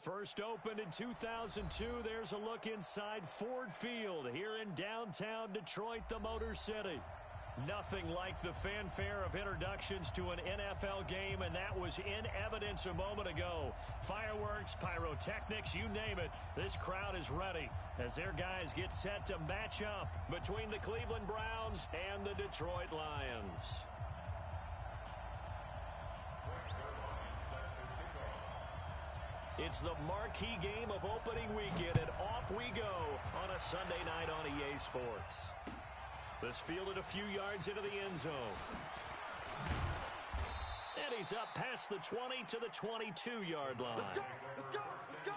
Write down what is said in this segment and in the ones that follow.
First opened in 2002, there's a look inside Ford Field here in downtown Detroit, the Motor City. Nothing like the fanfare of introductions to an NFL game, and that was in evidence a moment ago. Fireworks, pyrotechnics, you name it. This crowd is ready as their guys get set to match up between the Cleveland Browns and the Detroit Lions. It's the marquee game of opening weekend, and off we go on a Sunday night on EA Sports. This fielded a few yards into the end zone. And he's up past the 20 to the 22-yard line. Let's go! Let's go! Let's go!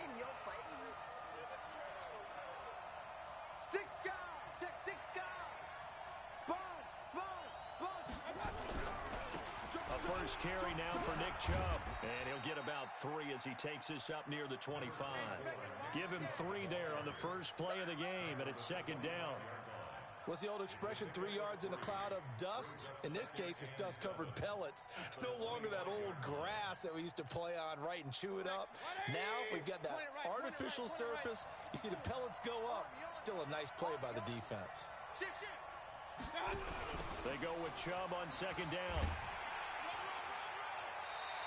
In your face. Six guys! Check six guys! Sponge! Sponge! Sponge! A first carry now for Nick Chubb. And he'll get about 3 as he takes this up near the 25. Give him 3 there on the first play of the game, and it's second down. What's the old expression, 3 yards in a cloud of dust? In this case, it's dust-covered pellets. It's no longer that old grass that we used to play on, right, and chew it up. Now we've got that artificial surface. You see the pellets go up. Still a nice play by the defense. They go with Chubb on second down.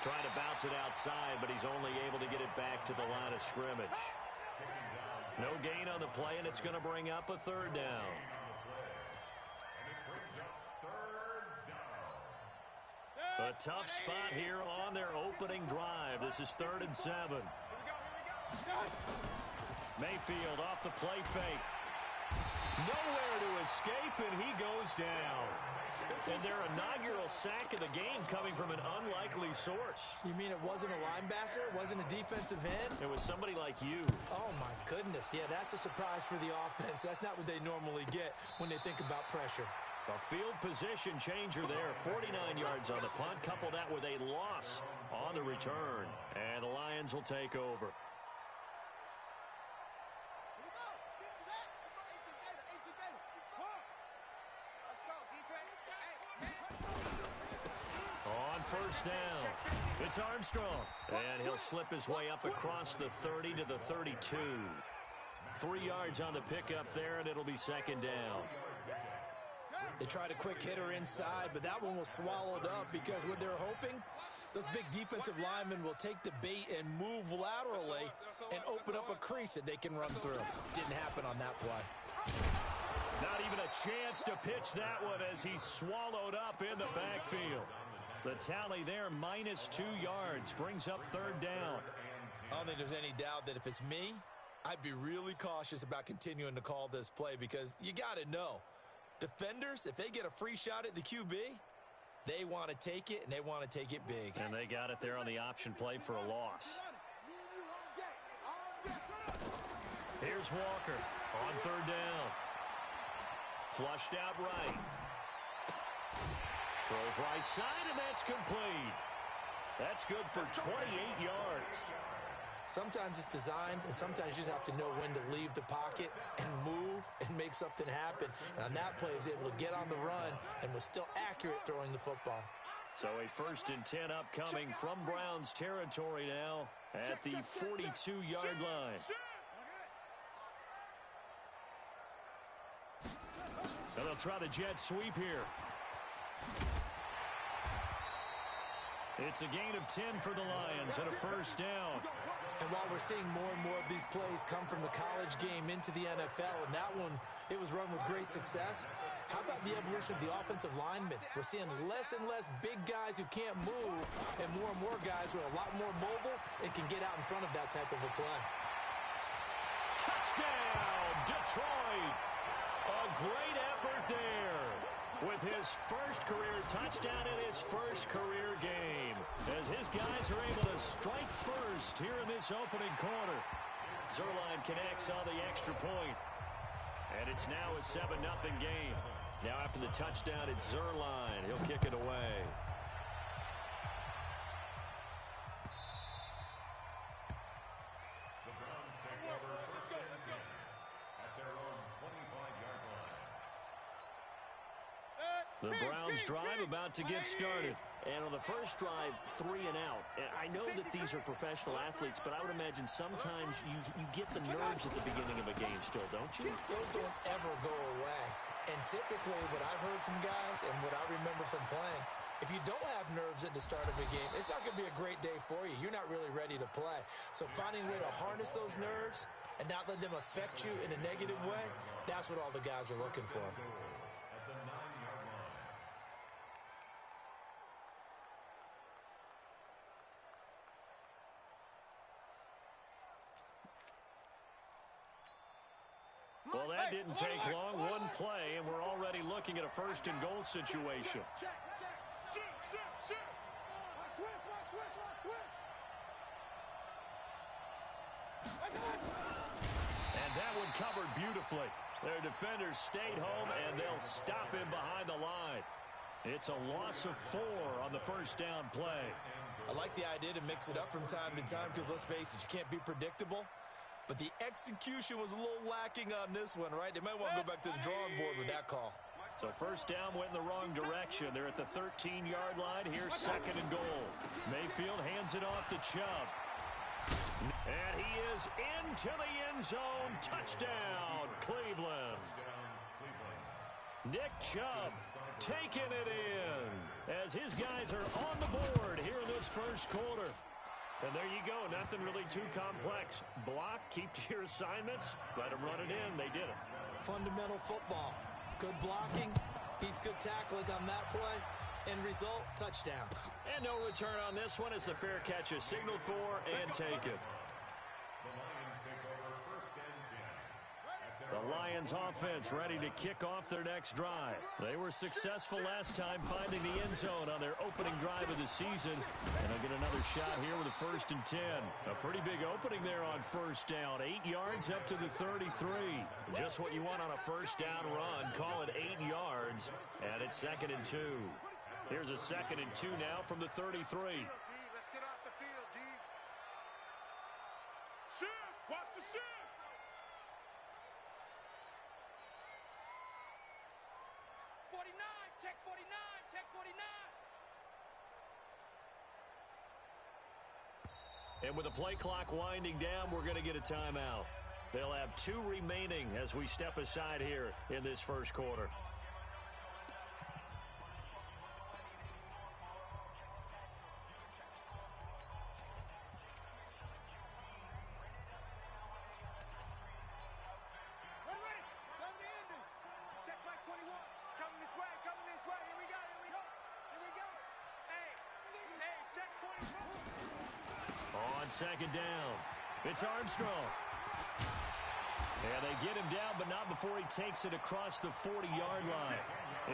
Trying to bounce it outside, but he's only able to get it back to the line of scrimmage. No gain on the play, and it's going to bring up a third down. A tough spot here on their opening drive. This is 3rd and 7. Mayfield off the play fake. Nowhere to escape, and he goes down. And their inaugural sack of the game coming from an unlikely source. You mean it wasn't a linebacker? It wasn't a defensive end? It was somebody like you. Oh, my goodness. Yeah, that's a surprise for the offense. That's not what they normally get when they think about pressure. A field position changer there. 49 yards on the punt. Couple that with a loss on the return. And the Lions will take over. On first down, it's Armstrong. And he'll slip his way up across the 30 to the 32. 3 yards on the pickup there, and it'll be second down. They tried a quick hitter inside, but that one was swallowed up because what they're hoping, those big defensive linemen will take the bait and move laterally and open up a crease that they can run through. Didn't happen on that play. Not even a chance to pitch that one as he's swallowed up in the backfield. The tally there, minus 2 yards, brings up third down. I don't think there's any doubt that if it's me, I'd be really cautious about continuing to call this play because you got to know. Defenders, if they get a free shot at the QB, they want to take it, and they want to take it big. And they got it there on the option play for a loss. Here's Walker on third down. Flushed out right. Throws right side, and that's complete. That's good for 28 yards. Sometimes it's designed, and sometimes you just have to know when to leave the pocket and move and make something happen. And on that play, he was able to get on the run and was still accurate throwing the football. So a 1st and 10 upcoming from Browns territory now at the 42-yard line. And they'll try the jet sweep here. It's a gain of 10 for the Lions and a first down. And while we're seeing more and more of these plays come from the college game into the NFL, and that one, it was run with great success, how about the evolution of the offensive linemen? We're seeing less and less big guys who can't move and more guys who are a lot more mobile and can get out in front of that type of a play. Touchdown, Detroit! A great effort there with his first career touchdown in his first career game as his guys are able to strike first here in this opening quarter. Zuerlein connects on the extra point, and it's now a 7-0 game. Now after the touchdown, it's Zuerlein. He'll kick it away. The Browns drive about to get started. And on the first drive, 3 and out. I know that these are professional athletes, but I would imagine sometimes you get the nerves at the beginning of a game still, don't you? Those don't ever go away. And typically what I've heard from guys and what I remember from playing, if you don't have nerves at the start of a game, it's not going to be a great day for you. You're not really ready to play. So finding a way to harness those nerves and not let them affect you in a negative way, that's what all the guys are looking for. Well, that didn't take long. One play, and we're already looking at a first-and-goal situation. And that one covered beautifully. Their defenders stayed home, and they'll stop him behind the line. It's a loss of 4 on the first down play. I like the idea to mix it up from time to time because, let's face it, you can't be predictable. But the execution was a little lacking on this one, right? They might want to go back to the drawing board with that call. So first down went in the wrong direction. They're at the 13-yard line. Here's second and goal. Mayfield hands it off to Chubb. And he is into the end zone. Touchdown, Cleveland. Nick Chubb taking it in as his guys are on the board here in this first quarter. And there you go. Nothing really too complex. Block, keep to your assignments, let them run it in. They did it. Fundamental football. Good blocking beats good tackling on that play. End result, touchdown. And no return on this one as the fair catch is signaled for and taken. The Lions offense ready to kick off their next drive. They were successful last time finding the end zone on their opening drive of the season. And they'll get another shot here with a 1st and 10. A pretty big opening there on first down. 8 yards up to the 33. Just what you want on a first down run. Call it 8 yards. And it's 2nd and 2. Here's a 2nd and 2 now from the 33. Let's get off the field, D. Shift! Watch the shift! Check 49, check 49. And with the play clock winding down, we're going to get a timeout. They'll have 2 remaining as we step aside here in this first quarter. On second down, it's Armstrong. And they get him down, but not before he takes it across the 40-yard line.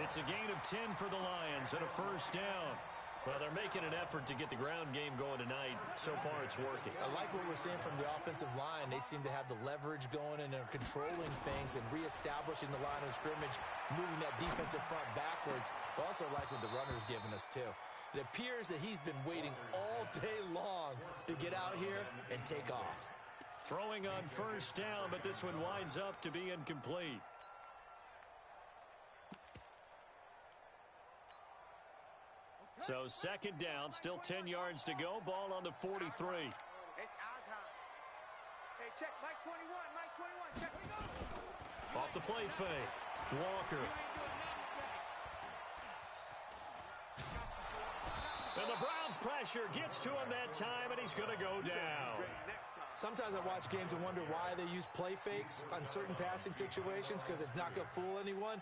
It's a gain of 10 for the Lions and a first down. Well, they're making an effort to get the ground game going tonight. So far, it's working. I like what we're seeing from the offensive line. They seem to have the leverage going, and they're controlling things and reestablishing the line of scrimmage, moving that defensive front backwards. I also like what the runner's giving us, too. It appears that he's been waiting all day long to get out here and take off. Throwing on first down, but this one winds up to be incomplete. So second down, still 10 yards to go. Ball on the 43. It's our time. Hey, check Mike 21, Mike 21. Check. Off the play fake. Walker. And the Browns pressure gets to him that time, and he's going to go down. Sometimes I watch games and wonder why they use play fakes on certain passing situations because it's not going to fool anyone.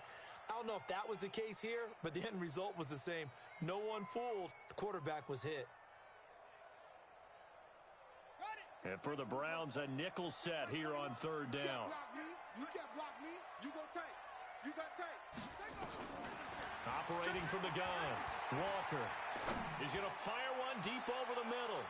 I don't know if that was the case here, but the end result was the same. No one fooled. The quarterback was hit. And for the Browns, a nickel set here on third down. You can't block me. You go take. You got take. Operating from the gun. Walker. He's going to fire one deep over the middle.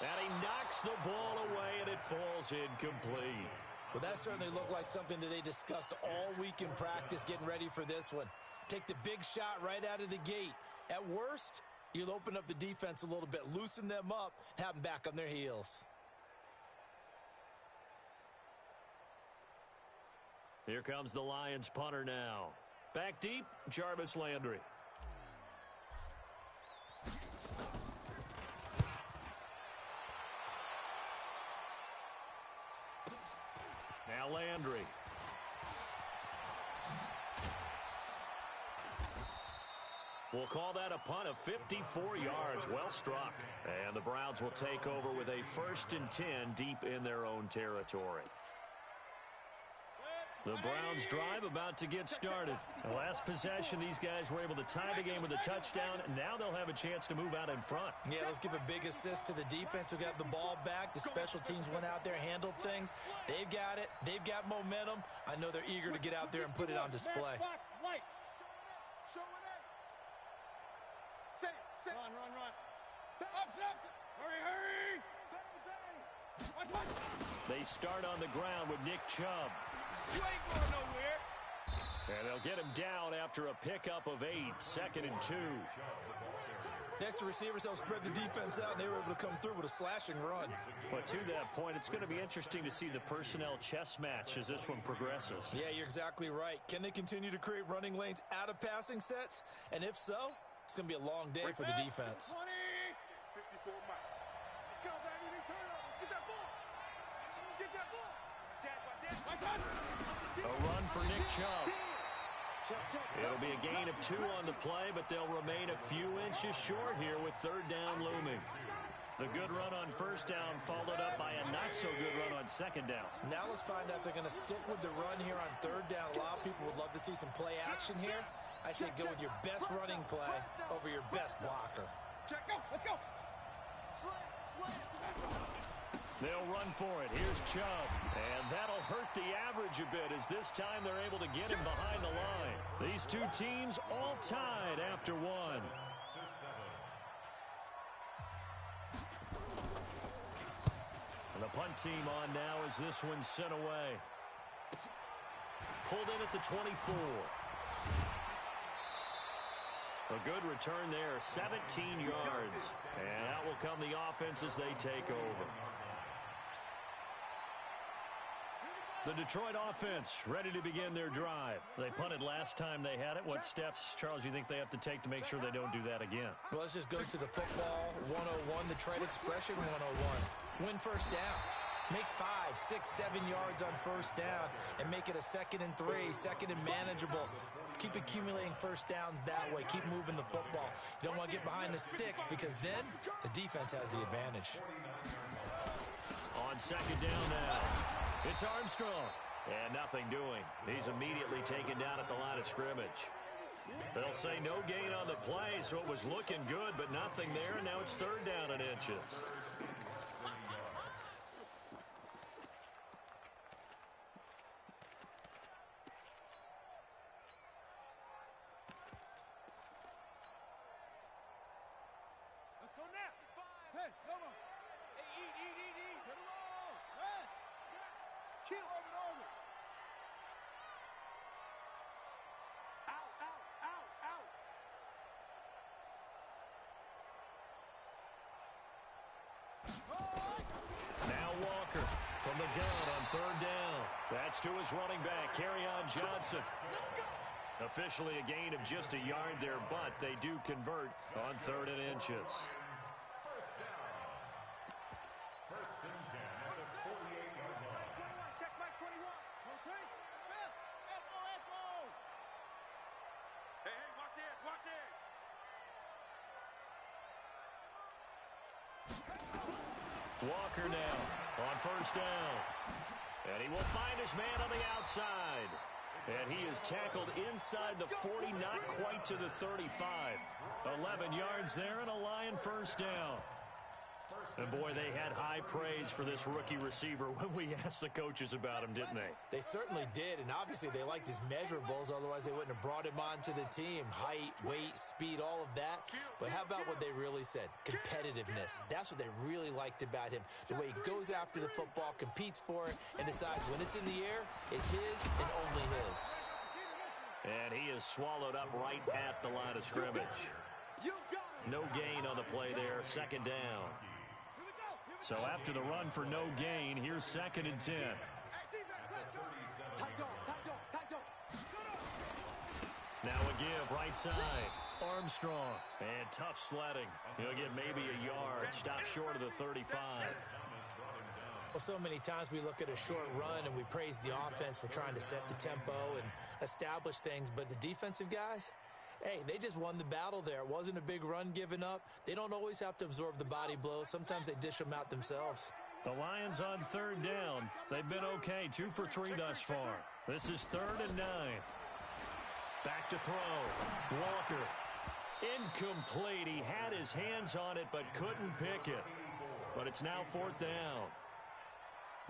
And he knocks the ball away, and it falls incomplete. Well, that certainly looked like something that they discussed all week in practice getting ready for this one. Take the big shot right out of the gate. At worst, you'll open up the defense a little bit, loosen them up, and have them back on their heels. Here comes the Lions punter now. Back deep, Jarvis Landry. Now Landry. We'll call that a punt of 54 yards. Well struck. And the Browns will take over with a 1st and 10 deep in their own territory. The Browns drive about to get started. The last possession, these guys were able to tie the game with a touchdown. Now they'll have a chance to move out in front. Yeah, let's give a big assist to the defense who got the ball back. The special teams went out there, handled things. They've got it. They've got momentum. I know they're eager to get out there and put it on display. Hurry! They start on the ground with Nick Chubb. You ain't going nowhere. And they'll get him down after a pickup of 8, 2nd and 2. Next, the receivers help spread the defense out, and they were able to come through with a slashing run. But to that point, it's going to be interesting to see the personnel chess match as this one progresses. Yeah, you're exactly right. Can they continue to create running lanes out of passing sets? And if so, it's going to be a long day for the defense. 20. 54 miles. Let's go, baby. Turnover. Get that ball. Get that ball. A run for Nick Chubb. It'll be a gain of 2 on the play, but they'll remain a few inches short here with 3rd down looming. The good run on 1st down followed up by a not-so-good run on 2nd down. Now let's find out if they're going to stick with the run here on 3rd down. A lot of people would love to see some play action here. I say go with your best running play over your best blocker. Let's go. Slam. They'll run for it. Here's Chubb. And that'll hurt the average a bit as this time they're able to get him behind the line. These two teams all tied after 1. And the punt team on now as this one's sent away. Pulled in at the 24. A good return there, 17 yards. And out will come the offense as they take over. The Detroit offense ready to begin their drive. They punted last time they had it. What steps, Charles, you think they have to take to make sure they don't do that again? Well, let's just go to the football 101, the trade expression 101. Win 1st down. Make 5, 6, 7 yards on 1st down and make it a 2nd and 3, 2nd and manageable. Keep accumulating 1st downs that way. Keep moving the football. You don't want to get behind the sticks because then the defense has the advantage. On 2nd down now, it's Armstrong. And nothing doing. He's immediately taken down at the line of scrimmage. They'll say no gain on the play, so it was looking good, but nothing there, and now it's 3rd down and inches. Now Walker from the gun on 3rd down. That's to his running back, Kerryon Johnson. Officially a gain of just a yard there, but they do convert on 3rd and inches. First and 10 at the 48-yard line. 21, check back 21. Rotate. Smith. Echo. Hey, watch it. Walker now on 1st down. And he will find his man on the outside. And he is tackled inside the 40, not quite to the 35. 11 yards there and a Lion 1st down. And boy, they had high praise for this rookie receiver when we asked the coaches about him, didn't they? They certainly did, and obviously they liked his measurables, otherwise they wouldn't have brought him onto the team. Height, weight, speed, all of that. But how about what they really said? Competitiveness. That's what they really liked about him. The way he goes after the football, competes for it, and decides when it's in the air, it's his and only his. And he is swallowed up right at the line of scrimmage. No gain on the play there, 2nd down. So after the run for no gain, here's 2nd and 10. Now a give, right side. Armstrong. And tough sledding. He'll get maybe a yard. Stop short of the 35. Well, so many times we look at a short run and we praise the offense for trying to set the tempo and establish things. But the defensive guys, hey, they just won the battle there. It wasn't a big run given up. They don't always have to absorb the body blows. Sometimes they dish them out themselves. The Lions on third down. They've been okay, 2 for 3 thus far. This is 3rd and 9. Back to throw. Walker. Incomplete. He had his hands on it but couldn't pick it. But it's now 4th down.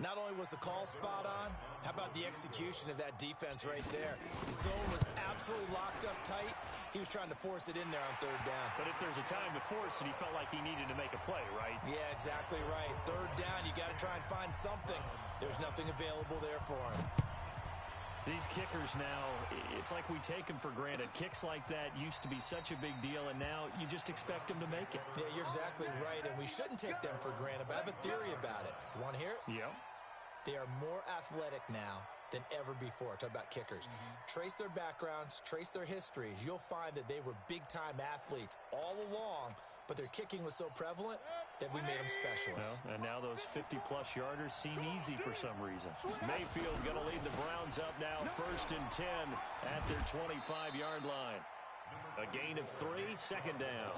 Not only was the call spot on, how about the execution of that defense right there? The zone was absolutely locked up tight. He was trying to force it in there on 3rd down. But if there's a time to force it, he felt like he needed to make a play, right? Yeah, exactly right. 3rd down, you got to try and find something. There's nothing available there for him. These kickers now, it's like we take them for granted. Kicks like that used to be such a big deal, and now you just expect them to make it. Yeah, you're exactly right, and we shouldn't take them for granted, but I have a theory about it. You want to hear it? Yeah. They are more athletic now than ever before. Talk about kickers. Trace their backgrounds, trace their histories. You'll find that they were big-time athletes all along, but their kicking was so prevalent that we made them specialists. Well, and now those 50-plus yarders seem easy for some reason. Mayfield going to lead the Browns up now, 1st and 10 at their 25-yard line. A gain of 3, 2nd down.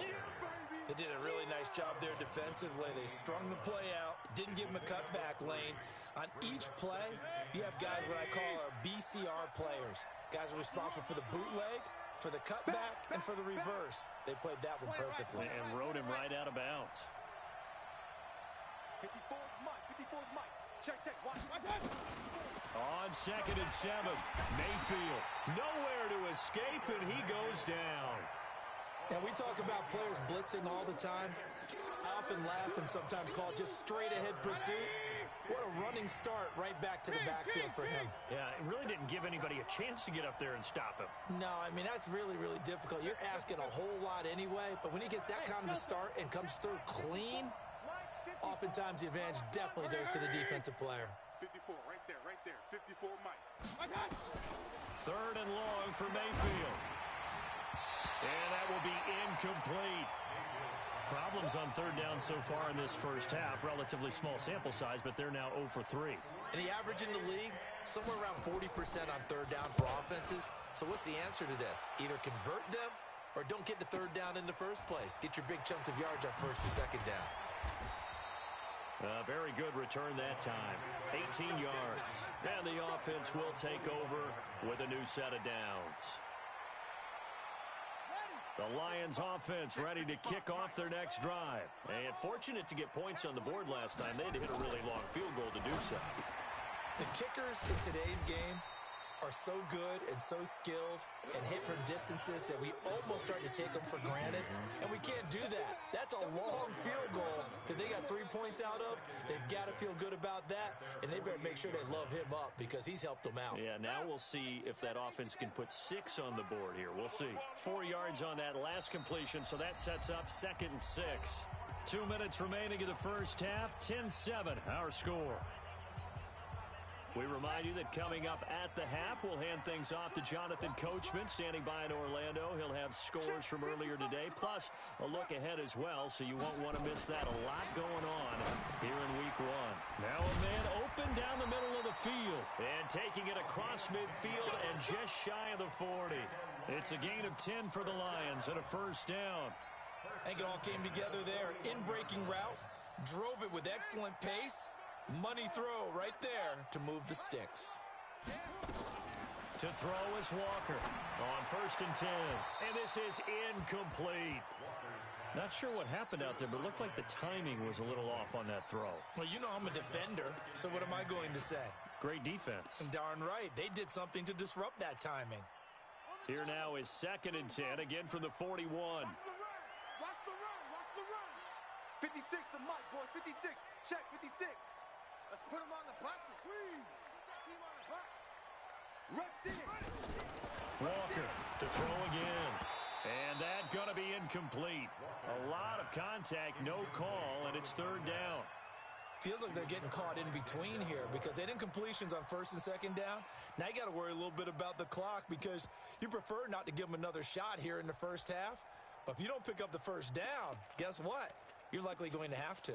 They did a really nice job there defensively. They strung the play out, didn't give them a cutback lane. On each play, you have guys what I call our BCR players. Guys are responsible for the bootleg, for the cutback, and for the reverse. They played that one perfectly. And rode him right out of bounds. 54's Mike. 54's Mike. Check. Watch. On 2nd and 7, Mayfield nowhere to escape, and he goes down. Now, we talk about players blitzing all the time. I often laugh and sometimes call it just straight-ahead pursuit. What a running start right back to the backfield for him. Yeah, it really didn't give anybody a chance to get up there and stop him. No, I mean, that's really, really difficult. You're asking a whole lot anyway, but when he gets that kind of a start and comes through clean, oftentimes the advantage definitely goes to the defensive player. 54, right there. 54, Mike. 3rd and long for Mayfield. And that will be incomplete. Problems on 3rd down so far in this first half. Relatively small sample size, but they're now 0 for 3. And the average in the league, somewhere around 40% on 3rd down for offenses. So what's the answer to this? Either convert them or don't get to 3rd down in the first place. Get your big chunks of yards on 1st and 2nd down. Very good return that time. 18 yards. And the offense will take over with a new set of downs. The Lions offense ready to kick off their next drive. And fortunate to get points on the board last time. They had to hit a really long field goal to do so. The kickers in today's game are so good and so skilled and hit from distances that we almost start to take them for granted. And we can't do that. That's a long field goal that they got 3 points out of. They've got to feel good about that. And they better make sure they love him up because he's helped them out. Yeah, now we'll see if that offense can put 6 on the board here. We'll see. 4 yards on that last completion, so that sets up 2nd and 6. 2 minutes remaining in the first half. 10-7, our score. We remind you that coming up at the half, we'll hand things off to Jonathan Coachman, standing by in Orlando. He'll have scores from earlier today, plus a look ahead as well, so you won't want to miss that. A lot going on here in Week 1. Now a man open down the middle of the field, and taking it across midfield and just shy of the 40. It's a gain of 10 for the Lions and a 1st down. I think it all came together there. In-breaking route, drove it with excellent pace. Money throw right there to move the sticks. To throw is Walker on 1st and 10. And this is incomplete. Not sure what happened out there, but it looked like the timing was a little off on that throw. Well, you know I'm a defender, so what am I going to say? Great defense. Darn right. They did something to disrupt that timing. Here now is 2nd and 10, again from the 41. Watch the run. 56 to Mike, boys. 56. Check, 56. Let's put him on the buses. Put that team on the bus. Rush in. Walker to throw again. And that going to be incomplete. A lot of contact, no call, and it's 3rd down. Feels like they're getting caught in between here because they didn't completions on first and second down. Now you got to worry a little bit about the clock because you prefer not to give them another shot here in the first half. But if you don't pick up the first down, guess what? You're likely going to have to.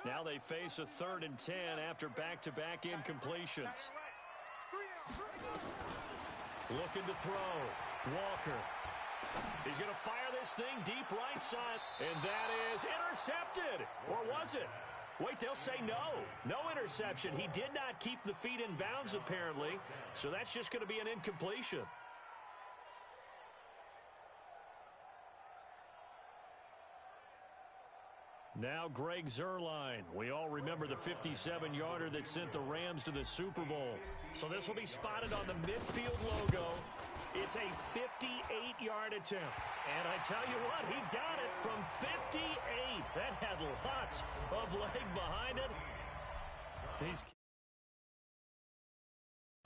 Now they face a 3rd and 10 after back-to-back incompletions. Looking to throw. Walker. He's going to fire this thing deep right side. And that is intercepted. Or was it? Wait, they'll say no. No interception. He did not keep the feet in bounds, apparently. So that's just going to be an incompletion. Now Greg Zuerlein. We all remember the 57-yarder that sent the Rams to the Super Bowl. So this will be spotted on the midfield logo. It's a 58-yard attempt. And I tell you what, he got it from 58. That had lots of leg behind it. He's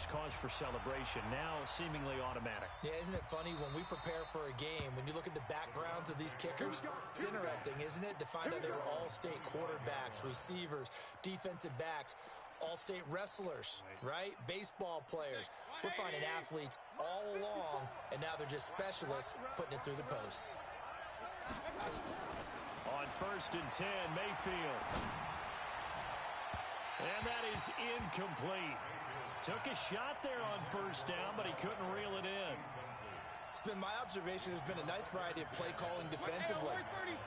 cause for celebration, now seemingly automatic. Yeah, isn't it funny when we prepare for a game, when you look at the backgrounds of these kickers, it's interesting, isn't it, to find out they were all-state quarterbacks, receivers, defensive backs, all-state wrestlers, right? Baseball players. We're finding athletes all along, and now they're just specialists putting it through the posts. On 1st and 10, Mayfield. And that is incomplete. Took a shot there on 1st down, but he couldn't reel it in. It's been my observation. There's been a nice variety of play calling defensively.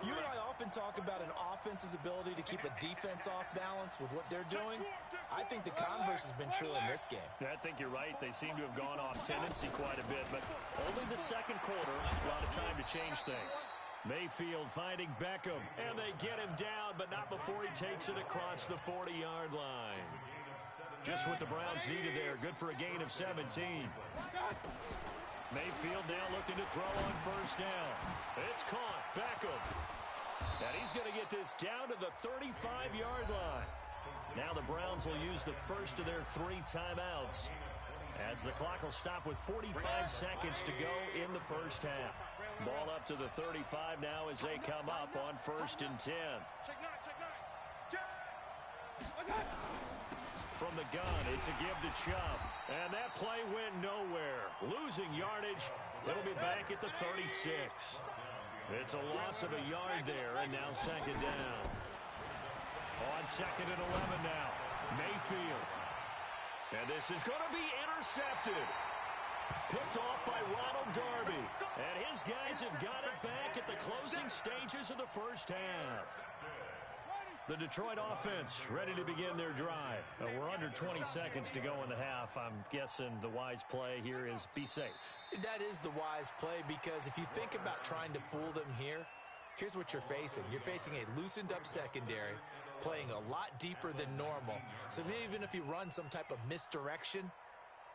You and I often talk about an offense's ability to keep a defense off balance with what they're doing. I think the converse has been true in this game. I think you're right. They seem to have gone off tendency quite a bit, but only the second quarter, a lot of time to change things. Mayfield finding Beckham, and they get him down, but not before he takes it across the 40-yard line. Just what the Browns needed there. Good for a gain of 17. Mayfield now looking to throw on 1st down. It's caught. Beckham. And he's going to get this down to the 35-yard line. Now the Browns will use the first of their 3 timeouts, as the clock will stop with 45 seconds to go in the first half. Ball up to the 35 now as they come up on 1st and 10. From the gun, it's a give to Chubb. And that play went nowhere. Losing yardage. It'll be back at the 36. It's a loss of a yard there, and now 2nd down. On 2nd and 11 now. Mayfield. And this is going to be intercepted. Picked off by Ronald Darby. And his guys have got it back at the closing stages of the first half. The Detroit offense ready to begin their drive. We're under 20 seconds to go in the half. I'm guessing the wise play here is be safe. That is the wise play, because if you think about trying to fool them here, here's what you're facing. You're facing a loosened up secondary, playing a lot deeper than normal. So even if you run some type of misdirection,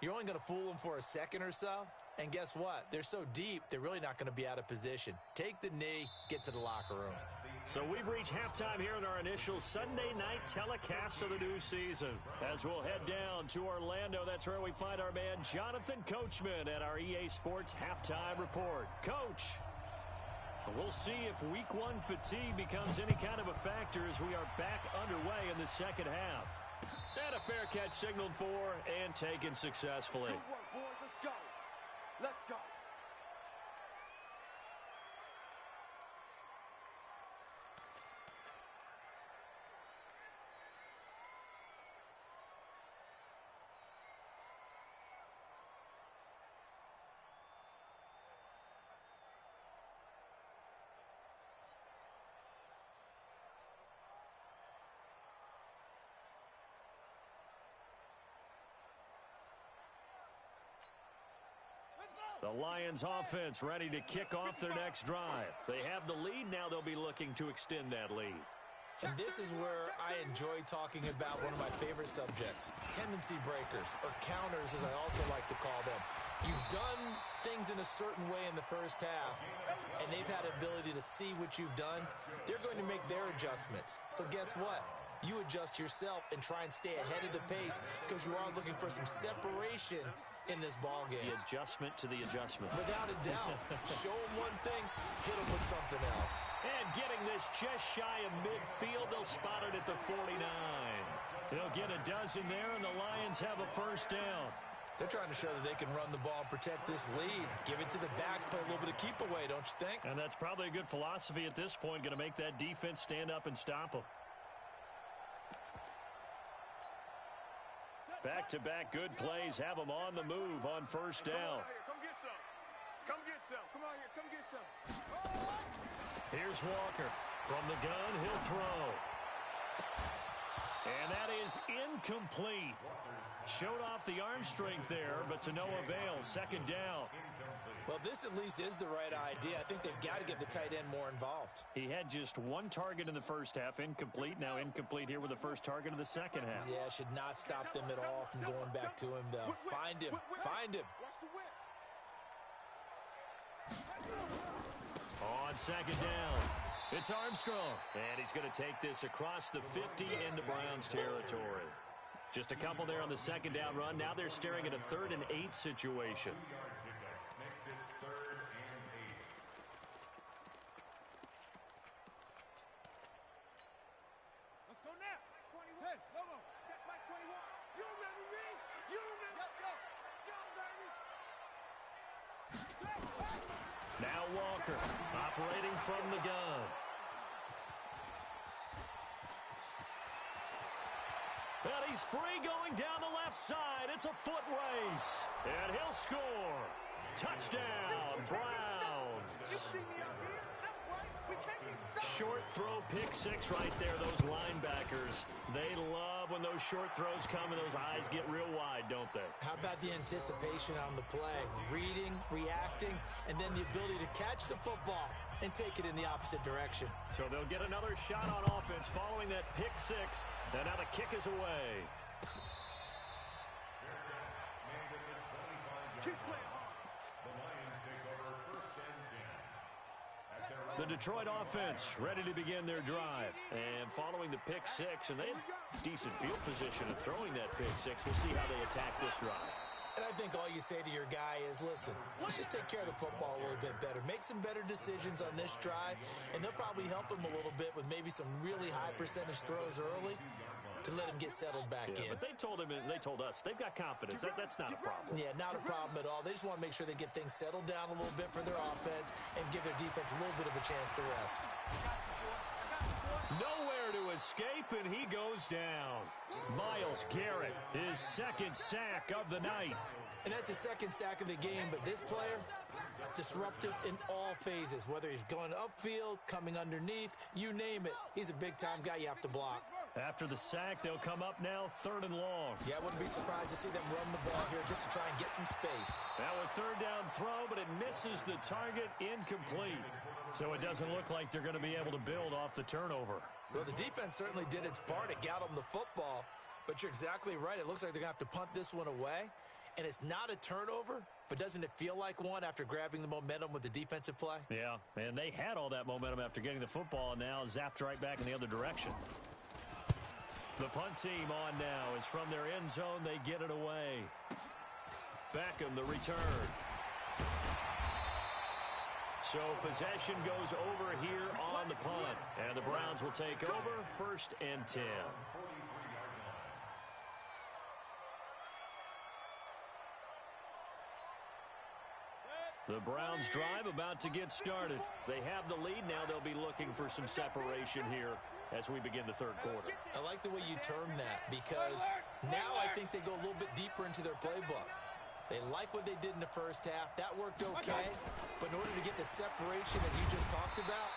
you're only going to fool them for a second or so. And guess what? They're so deep, they're really not going to be out of position. Take the knee, get to the locker room. So we've reached halftime here in our initial Sunday night telecast of the new season. As we'll head down to Orlando, that's where we find our man Jonathan Coachman at our EA Sports Halftime Report. Coach, we'll see if Week 1 fatigue becomes any kind of a factor as we are back underway in the second half. And a fair catch signaled for and taken successfully. Good work, boys. Let's go. Let's go. The Lions offense ready to kick off their next drive. They have the lead. Now they'll be looking to extend that lead. And this is where I enjoy talking about one of my favorite subjects, tendency breakers, or counters as I also like to call them. You've done things in a certain way in the first half, and they've had the ability to see what you've done. They're going to make their adjustments. So guess what? You adjust yourself and try and stay ahead of the pace, because you are looking for some separation in this ball game. The adjustment to the adjustment. Without a doubt. Show them one thing, hit them with something else. And getting this just shy of midfield, they'll spot it at the 49. They'll get a dozen there, and the Lions have a first down. They're trying to show that they can run the ball and protect this lead. Give it to the backs, play a little bit of keep away, don't you think? And that's probably a good philosophy at this point, going to make that defense stand up and stop them. Back-to-back good plays have them on the move on first down. Come get some. Come get some. Come on here. Come get some. Here's Walker. From the gun, he'll throw. And that is incomplete. Showed off the arm strength there, but to no avail. Second down. Well, this at least is the right idea. I think they've got to get the tight end more involved. He had just one target in the first half, incomplete. Now incomplete here with the first target of the second half. Yeah, should not stop them at all from going back to him, though. Find him. Find him. On second down, it's Armstrong. And he's going to take this across the 50 into Browns territory. Just a couple there on the second down run. Now they're staring at a 3rd and 8 situation. Let's go now. 21. Hey, Lobo. Check my 21. You remember me? You remember? Let's go, baby. Now Walker operating from the gun. And he's free going down the left side. It's a foot race. And he'll score. Touchdown, Browns. You see me out here? That's right. We can't be stopped. Short throw, pick six right there. Those linebackers, they love when those short throws come and those eyes get real wide, don't they? How about the anticipation on the play? Reading, reacting, and then the ability to catch the football and take it in the opposite direction. So they'll get another shot on offense following that pick six. And now the kick is away. The Detroit offense ready to begin their drive. And following the pick six, and they have decent field position of throwing that pick six. We'll see how they attack this drive. And I think all you say to your guy is, listen, let's just take care of the football a little bit better. Make some better decisions on this drive, and they'll probably help him a little bit with maybe some really high percentage throws early to let him get settled back in. But they told him, and they told us, they've got confidence. That's not a problem. Yeah, not a problem at all. They just want to make sure they get things settled down a little bit for their offense and give their defense a little bit of a chance to rest. Nowhere to escape, and he goes down. Myles Garrett, his second sack of the night. And that's the second sack of the game, but this player, disruptive in all phases, whether he's going upfield, coming underneath, you name it. He's a big-time guy you have to block. After the sack, they'll come up now 3rd and long. Yeah, I wouldn't be surprised to see them run the ball here just to try and get some space. Now a 3rd down throw, but it misses the target, incomplete. So it doesn't look like they're going to be able to build off the turnover. Well, the defense certainly did its part. It got them the football, but you're exactly right. It looks like they're going to have to punt this one away. And it's not a turnover, but doesn't it feel like one after grabbing the momentum with the defensive play? Yeah, and they had all that momentum after getting the football, and now zapped right back in the other direction. The punt team on now is from their end zone. They get it away. Beckham, the return. So possession goes over here on the punt. And the Browns will take over 1st and 10. The Browns drive about to get started. They have the lead. Now they'll be looking for some separation here as we begin the 3rd quarter. I like the way you term that, because now I think they go a little bit deeper into their playbook. They like what they did in the first half. That worked okay. But in order to get the separation that you just talked about,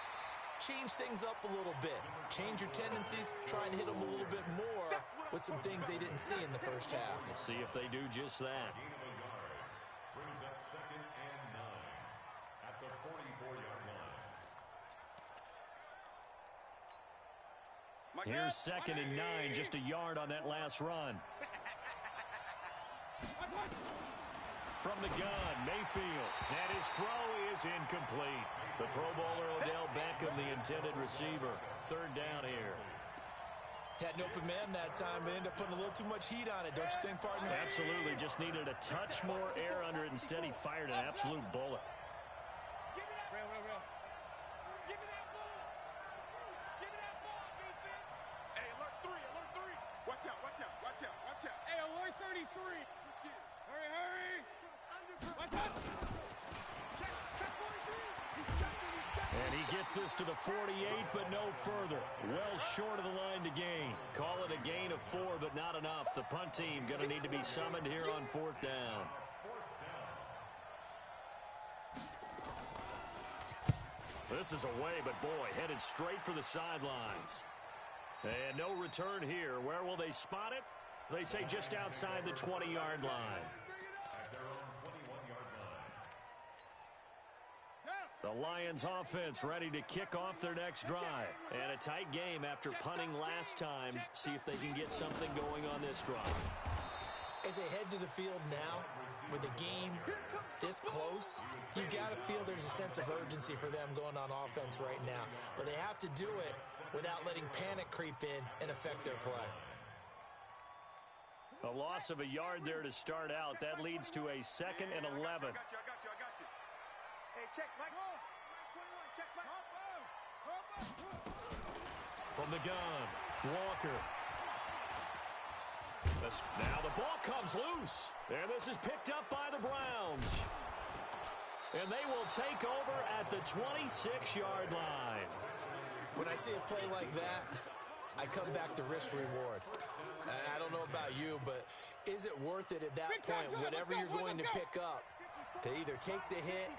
change things up a little bit. Change your tendencies. Try and hit them a little bit more with some things they didn't see in the first half. We'll see if they do just that. Here's 2nd and 9, just a yard on that last run. From the gun, Mayfield, and his throw is incomplete. The Pro Bowler Odell Beckham, the intended receiver. 3rd down here. Had an open man that time, but ended up putting a little too much heat on it, don't you think, partner? Absolutely. Just needed a touch more air under it. Instead, he fired an absolute bullet. Give me that ball. Give me that ball. Give me that ball, defense. Hey, alert 3, alert 3. Watch out, watch out, watch out, watch out. Hey, alert 33. Hurry, hurry. Watch out. Check 43. He's checking, he's checking. And he gets this to the 48, but no further. Well short of the line to gain. Call it a gain of 4, but not enough. The punt team going to need to be summoned here on 4th down. This is away, but boy, headed straight for the sidelines. And no return here. Where will they spot it? They say just outside the 20-yard line. The Lions offense ready to kick off their next drive. And a tight game after punting last time. See if they can get something going on this drive. As they head to the field now, with the game this close, you've got to feel there's a sense of urgency for them going on offense right now. But they have to do it without letting panic creep in and affect their play. A loss of a yard there to start out. That leads to a 2nd and 11. I got you. Hey, check, Mike. 21, check, Mike. From the gun, Walker. Now the ball comes loose. And this is picked up by the Browns. And they will take over at the 26-yard line. When I see a play like that, I come back to risk-reward. I don't know about you, but is it worth it at that point, whatever you're going to pick up, to either take the hit,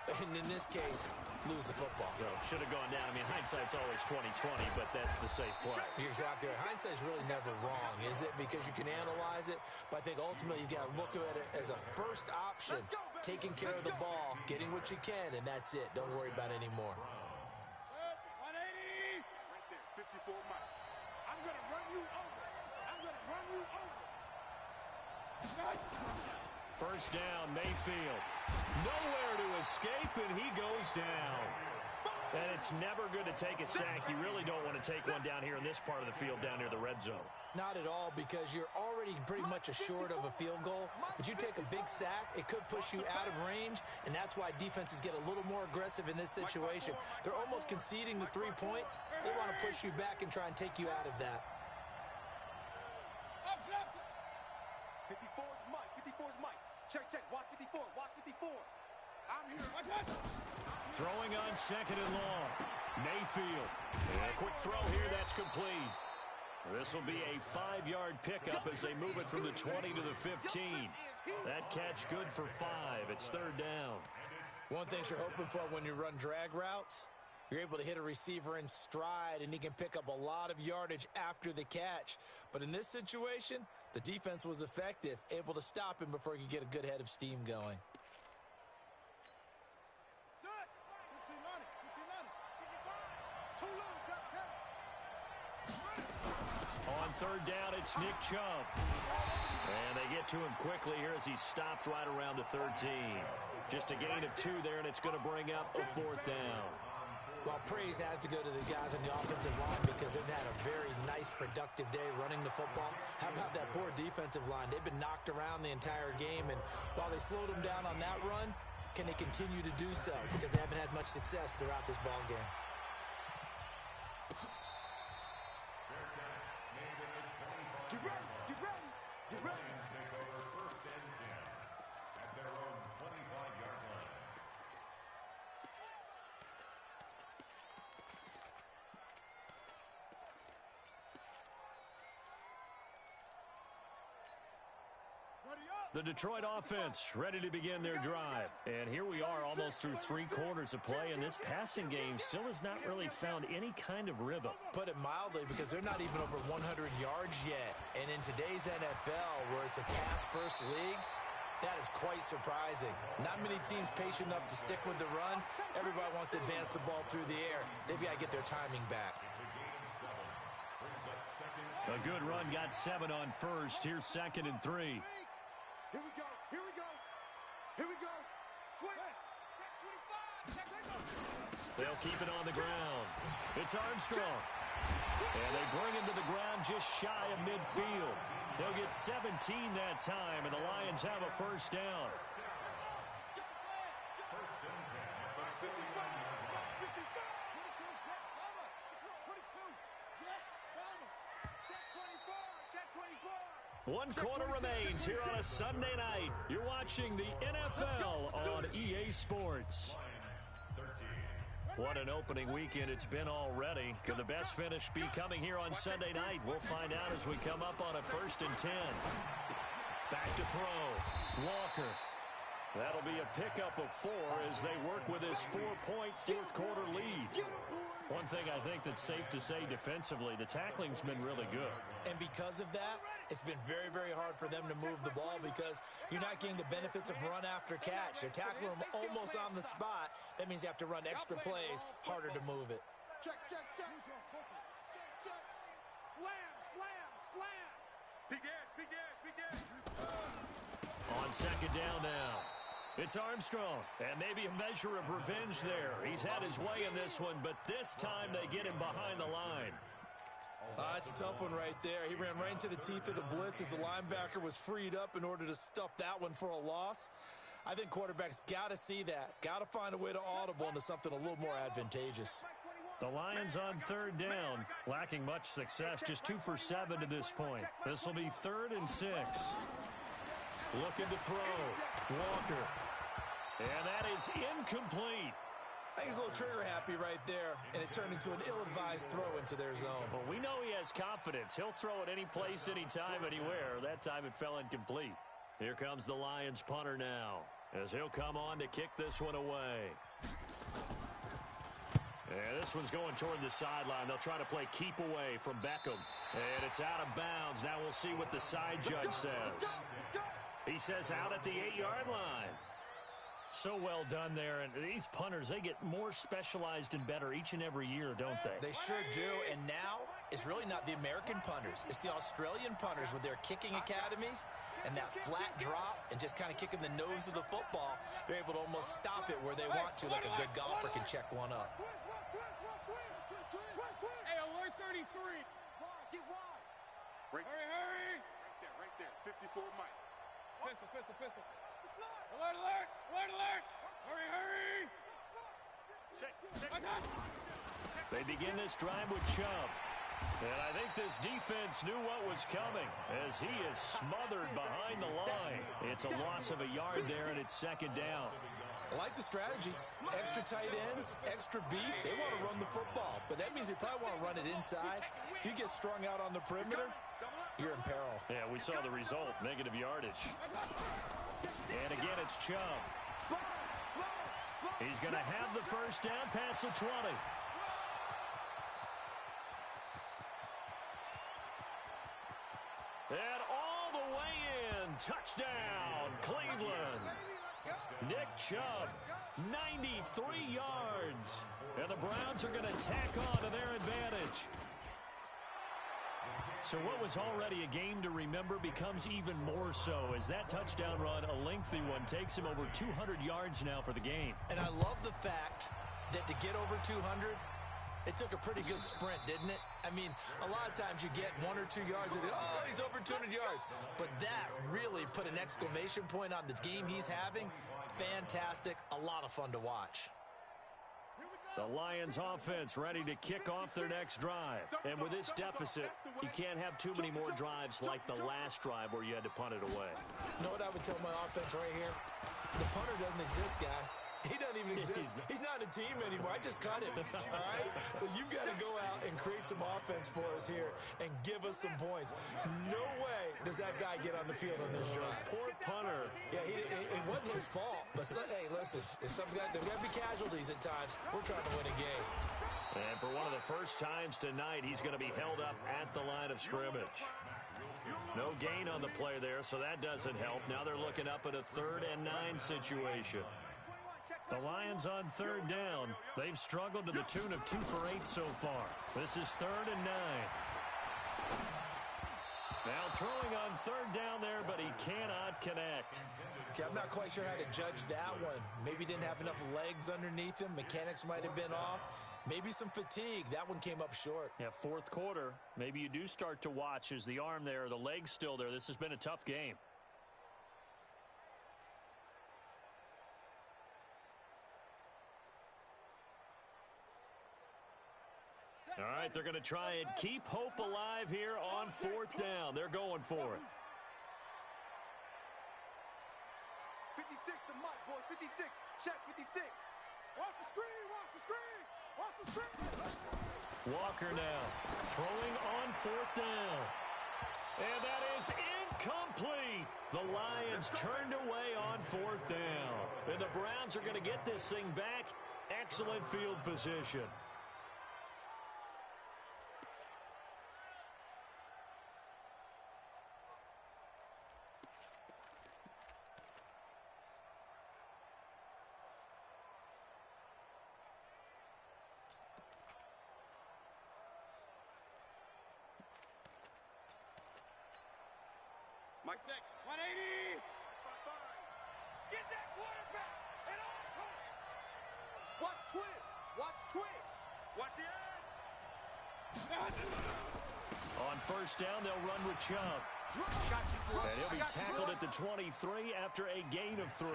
and in this case, lose the football? Well, should have gone down. I mean, hindsight's always 20/20, but that's the safe play. You're exactly right. Hindsight's really never wrong, is it? Because you can analyze it, but I think ultimately you got to look at it as a first option, taking care of the ball, getting what you can, and that's it. Don't worry about it anymore. 180. Right there, 54 Mike. I'm going to run you over. First down, Mayfield. Nowhere to escape, and he goes down. And it's never good to take a sack. You really don't want to take one down here in this part of the field, down near the red zone. Not at all, because you're already pretty much assured of a field goal. But you take a big sack, it could push you out of range, and that's why defenses get a little more aggressive in this situation. They're almost conceding the 3 points. They want to push you back and try and take you out of that. 54 is Mike. 54 is Mike. Check. Watch 54. Watch 54. I'm here. Throwing on 2nd and long. Mayfield. And a quick throw here. That's complete. This will be a 5-yard pickup as they move it from the 20 to the 15. That catch good for 5. It's 3rd down. One thing you're hoping for when you run drag routes, you're able to hit a receiver in stride, and he can pick up a lot of yardage after the catch. But in this situation, the defense was effective, able to stop him before he could get a good head of steam going. On 3rd down, it's Nick Chubb. And they get to him quickly here as he stopped right around the 13. Just a gain of 2 there, and it's going to bring up a 4th down. Well, praise has to go to the guys on the offensive line because they've had a very nice, productive day running the football. How about that poor defensive line? They've been knocked around the entire game, and while they slowed them down on that run, can they continue to do so? Because they haven't had much success throughout this ball game. Get ready. The Detroit offense ready to begin their drive. And here we are almost through 3 quarters of play, and this passing game still has not really found any kind of rhythm. Put it mildly, because they're not even over 100 yards yet. And in today's NFL, where it's a pass-first league, that is quite surprising. Not many teams patient enough to stick with the run. Everybody wants to advance the ball through the air. They've got to get their timing back. A good run got 7 on first. Here's 2nd and 3. Here we go. 20. Check 25. They'll keep it on the ground. It's Armstrong. And they bring him to the ground just shy of midfield. They'll get 17 that time, and the Lions have a first down. One quarter remains here on a Sunday night. You're watching the NFL on EA Sports. What an opening weekend it's been already. Could the best finish be coming here on Sunday night? We'll find out as we come up on a 1st and 10. Back to throw. Walker. That'll be a pickup of 4 as they work with this 4-point fourth quarter lead. One thing I think that's safe to say defensively, the tackling's been really good. And because of that, it's been very, very hard for them to move the ball because you're not getting the benefits of run after catch. They're tackling them almost on the spot. That means you have to run extra plays, harder to move it. Check. Slam. Big Ed. On second down now. It's Armstrong, and maybe a measure of revenge there. He's had his way in this one, but this time they get him behind the line. It's a tough one right there. He ran right into the teeth of the blitz as the linebacker was freed up in order to stuff that one for a loss. I think quarterbacks got to see that. Got to find a way to audible into something a little more advantageous. The Lions on third down, lacking much success, just 2 for 7 to this point. This will be 3rd and 6. Looking to throw. Walker. And that is incomplete. I think he's a little trigger happy right there, and it turned into an ill-advised throw into their zone. Well, we know he has confidence. He'll throw it any place, anytime, anywhere. That time it fell incomplete. Here comes the Lions punter now, as he'll come on to kick this one away. And this one's going toward the sideline. They'll try to play keep away from Beckham. And it's out of bounds. Now we'll see what the side judge says. He says out at the 8-yard line. So well done there. And these punters, they get more specialized and better each and every year, don't they? They sure do. And now it's really not the American punters. It's the Australian punters with their kicking academies and that flat drop and just kind of kicking the nose of the football. They're able to almost stop it where they want to, like a good golfer can check one up. Hey, alert 33. Get wide. Hurry. Right there. 54 Mike. Pistol. Alert. Hurry. Check. They begin this drive with Chubb. And I think this defense knew what was coming as he is smothered behind the line. It's a loss of a yard there, and it's second down. I like the strategy. Extra tight ends, extra beef. They want to run the football, but that means they probably want to run it inside. If you get strung out on the perimeter, you're in peril. Yeah, we saw the result, negative yardage. And again, it's Chubb. He's going to have the first down past the 20. And all the way in, touchdown, Cleveland. Nick Chubb, 93 yards. And the Browns are going to tack on to their advantage. So what was already a game to remember becomes even more so as that touchdown run, a lengthy one, takes him over 200 yards now for the game. And I love the fact that to get over 200, it took a pretty good sprint, didn't it? I mean, a lot of times you get 1 or 2 yards and, oh, he's over 200 yards. But that really put an exclamation point on the game he's having. Fantastic. A lot of fun to watch. The Lions offense ready to kick off their next drive. And with this deficit, you can't have too many more drives like the last drive where you had to punt it away. You know what I would tell my offense right here? The punter doesn't exist, guys. He doesn't even exist. He's not a team anymore. I just cut him, all right? So you've got to go out and create some offense for us here and give us some points. No way does that guy get on the field on this drive. Poor punter. Yeah, it wasn't his fault. But, hey, listen, there's got to be casualties at times. We're trying to win a game. And for one of the first times tonight, he's going to be held up at the line of scrimmage. No gain on the play there, so that doesn't help. Now they're looking up at a 3rd and 9 situation. The Lions on third down. They've struggled to the tune of 2 for 8 so far. This is 3rd and 9. Now throwing on 3rd down there, but he cannot connect. Okay, I'm not quite sure how to judge that one. Maybe didn't have enough legs underneath him. Mechanics might have been off. Maybe some fatigue. That one came up short. Yeah, fourth quarter. Maybe you do start to watch as the arm there, the leg's still there. This has been a tough game. All right, they're going to try and keep hope alive here on fourth down. They're going for it. 56 to Mike, boys. 56. Check 56. Watch the screen. Watch the screen. Watch the screen. Walker now throwing on fourth down. And that is incomplete. The Lions turned away on fourth down. And the Browns are going to get this thing back. Excellent field position. Mike, 180. Get that quarterback. And on. Watch twist. Watch twist. Watch the edge. On first down, they'll run with Chubb. And he'll be tackled at the 23 after a gain of 3.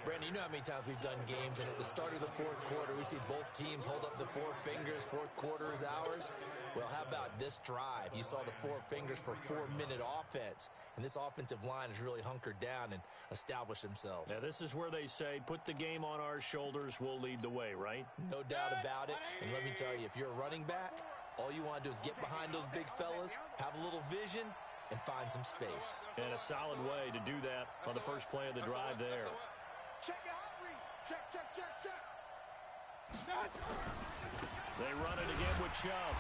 Brandon, you know how many times we've done games, and at the start of the fourth quarter, we see both teams hold up the four fingers. Fourth quarter is ours. Well, how about this drive? You saw the four fingers for 4-minute offense, and this offensive line has really hunkered down and established themselves. Now, this is where they say, put the game on our shoulders, we'll lead the way, right? No doubt about it. And let me tell you, if you're a running back, all you want to do is get behind those big fellas, have a little vision, and find some space. And a solid way to do that on the first play of the drive there. Check your hot read. Check, check, check, check. They run it again with Chubb.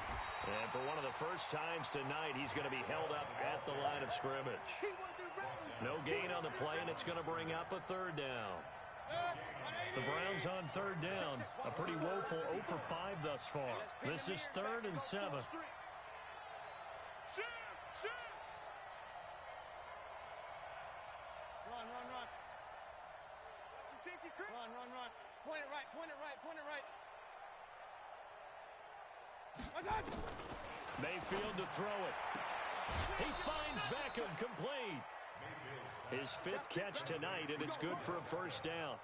And for one of the first times tonight, he's going to be held up at the line of scrimmage. No gain on the play, and it's going to bring up a third down. The Browns on third down. A pretty woeful 0 for 5 thus far. This is 3rd and 7. Run. Point it right. Mayfield to throw it. He finds Beckham complete. His 5th catch tonight, and it's good for a first down.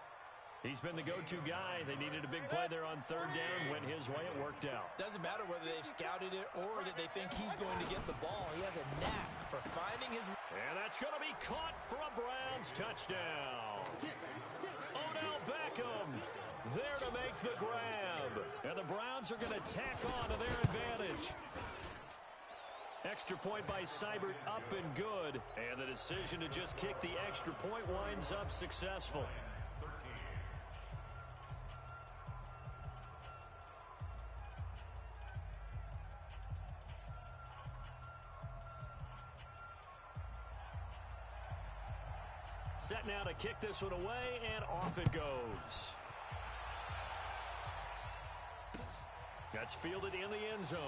He's been the go-to guy. They needed a big play there on third down. Went his way. It worked out. Doesn't matter whether they've scouted it or that they think he's going to get the ball. He has a knack for finding his... And that's going to be caught for a Browns touchdown. Odell Beckham there to make the grab. And the Browns are going to tack on to their advantage. Extra point by Seibert up and good. And the decision to just kick the extra point winds up successful. Set now to kick this one away, and off it goes. That's fielded in the end zone.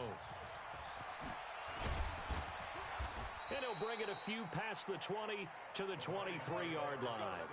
And he'll bring it a few past the 20 to the 23-yard line.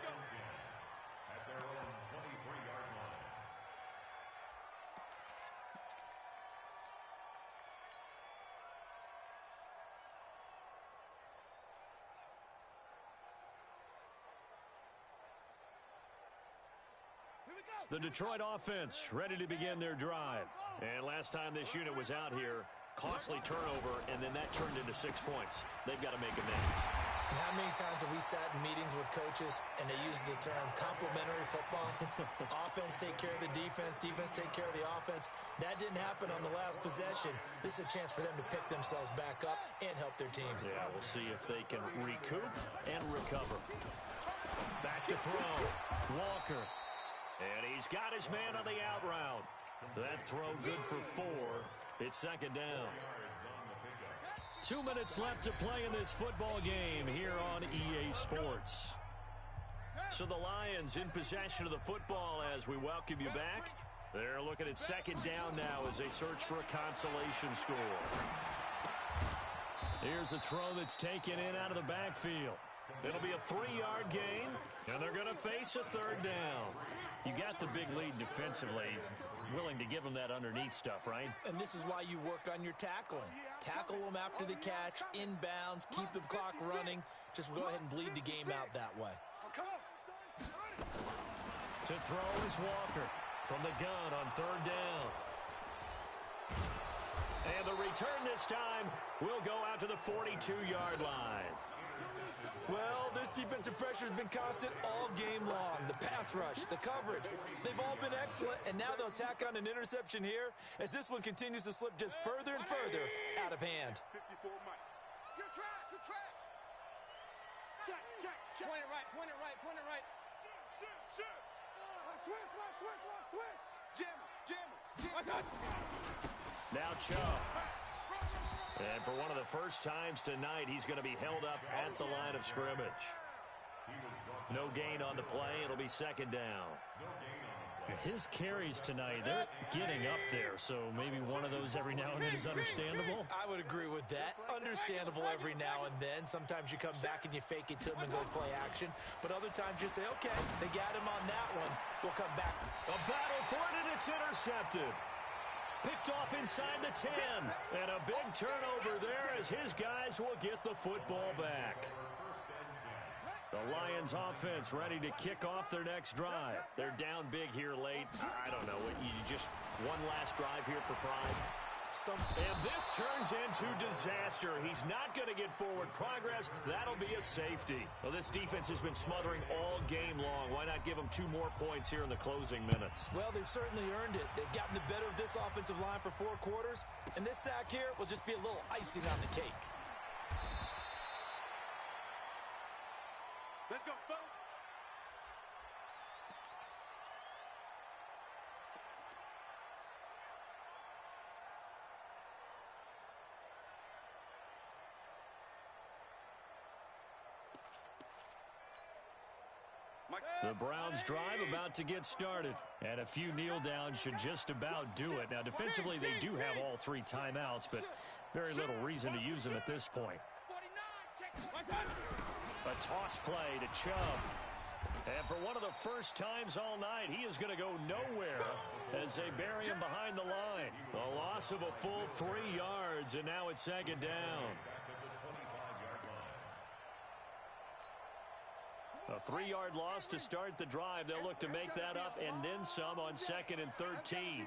The Detroit offense ready to begin their drive. And last time this unit was out here, costly turnover, and then that turned into 6 points. They've got to make amends. And how many times have we sat in meetings with coaches and they use the term complementary football? Offense take care of the defense, defense take care of the offense. That didn't happen on the last possession. This is a chance for them to pick themselves back up and help their team. Yeah, we'll see if they can recoup and recover. Back to throw. Walker. And he's got his man on the out route. That throw good for 4. It's second down. 2 minutes left to play in this football game here on EA Sports. So the Lions in possession of the football as we welcome you back. They're looking at second down now as they search for a consolation score. Here's a throw that's taken in out of the backfield. It'll be a 3-yard gain, and they're going to face a third down. You got the big lead defensively. willing to give him that underneath stuff, right? And this is why you work on your tackling. Tackle them after the catch, inbounds, keep the clock running. Just go ahead and bleed the game out that way. To throw is Walker from the gun on third down. And the return this time will go out to the 42-yard line. Well, this defensive pressure has been constant all game long. The pass rush, the coverage, they've all been excellent, and now they'll tack on an interception here as this one continues to slip just further and further out of hand. 54 Mike. Good track, good track. Check. Point it right, point it right, point it right. Shoot. Switch. Jam. Now Chubb. And for one of the first times tonight, he's going to be held up at the line of scrimmage. No gain on the play. It'll be second down. His carries tonight, they're getting up there, so maybe one of those every now and then is understandable. I would agree with that. Understandable every now and then. Sometimes you come back and you fake it to him and go play action. But other times you say, okay, they got him on that one. We'll come back. A battle for it, and it's intercepted. Picked off inside the 10. And a big turnover there as his guys will get the football back. The Lions offense ready to kick off their next drive. They're down big here late. I don't know. You just one last drive here for pride. And this turns into disaster. He's not going to get forward progress. That'll be a safety. Well, this defense has been smothering all game long. Why not give them 2 more points here in the closing minutes? Well, they've certainly earned it. They've gotten the better of this offensive line for 4 quarters. And this sack here will just be a little icing on the cake. Let's go, folks. The Browns drive about to get started. And a few kneel downs should just about do it. Now, defensively, they do have all 3 timeouts, but very little reason to use them at this point. A toss play to Chubb. And for one of the first times all night, he is going to go nowhere as they bury him behind the line. A loss of a full 3 yards, and now it's second down. A 3-yard loss to start the drive. They'll look to make that up and then some on 2nd and 13.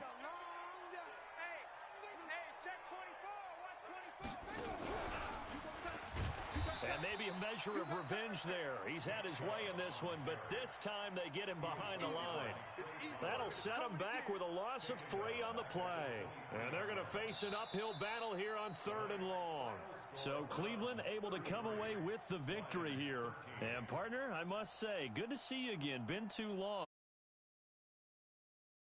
And maybe a measure of revenge there. He's had his way in this one, but this time they get him behind the line. That'll set him back with a loss of 3 on the play. And they're going to face an uphill battle here on 3rd and long. So Cleveland able to come away with the victory here. And partner, I must say, good to see you again. Been too long.